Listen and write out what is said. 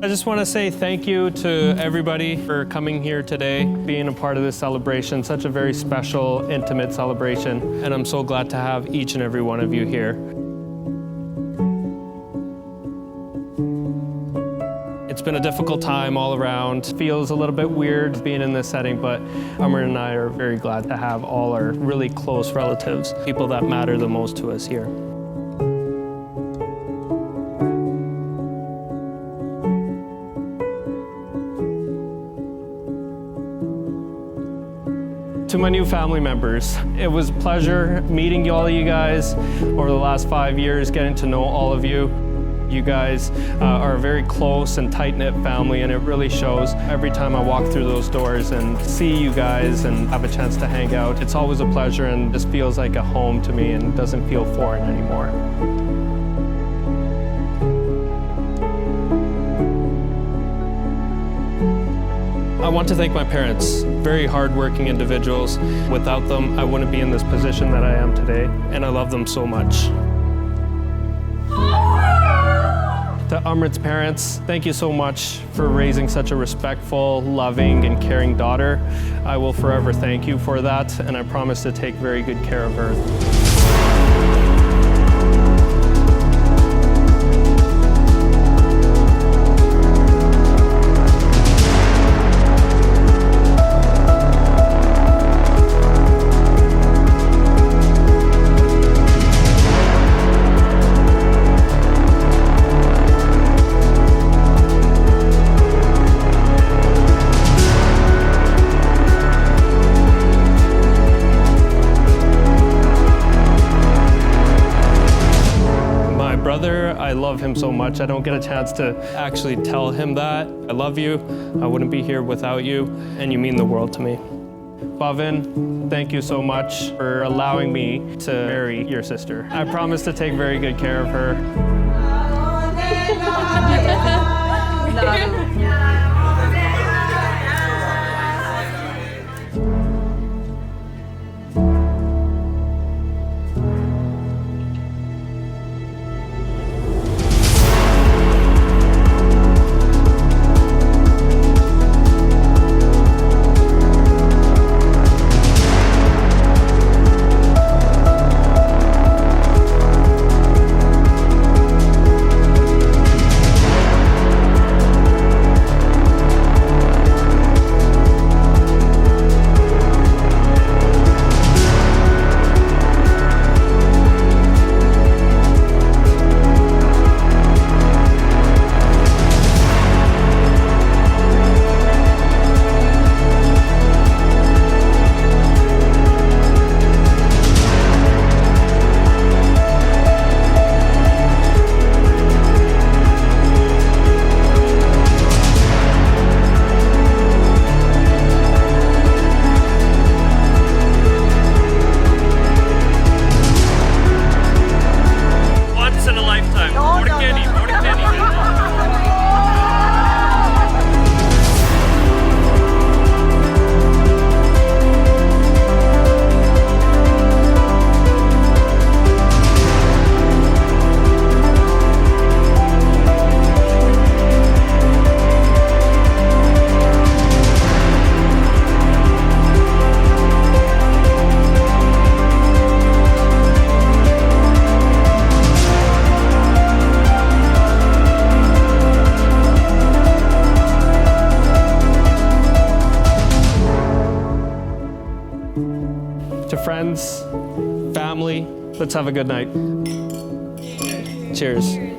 I just want to say thank you to everybody for coming here today, being a part of this celebration, such a very special, intimate celebration, and I'm so glad to have each and every one of you here. It's been a difficult time all around. Feels a little bit weird being in this setting, but Amrit and I are very glad to have all our really close relatives, people that matter the most to us here. To my new family members, it was a pleasure meeting all of you guys over the last 5 years, getting to know all of you. You guys are a very close and tight-knit family, and it really shows every time I walk through those doors and see you guys and have a chance to hang out. It's always a pleasure, and this feels like a home to me and doesn't feel foreign anymore. I want to thank my parents, very hardworking individuals. Without them, I wouldn't be in this position that I am today, and I love them so much. To Amrit's parents, thank you so much for raising such a respectful, loving, and caring daughter. I will forever thank you for that, and I promise to take very good care of her. I love him so much. I don't get a chance to actually tell him that. I love you. I wouldn't be here without you, and you mean the world to me. Bhavin, thank you so much for allowing me to marry your sister. I promise to take very good care of her. To friends, family, let's have a good night. Cheers.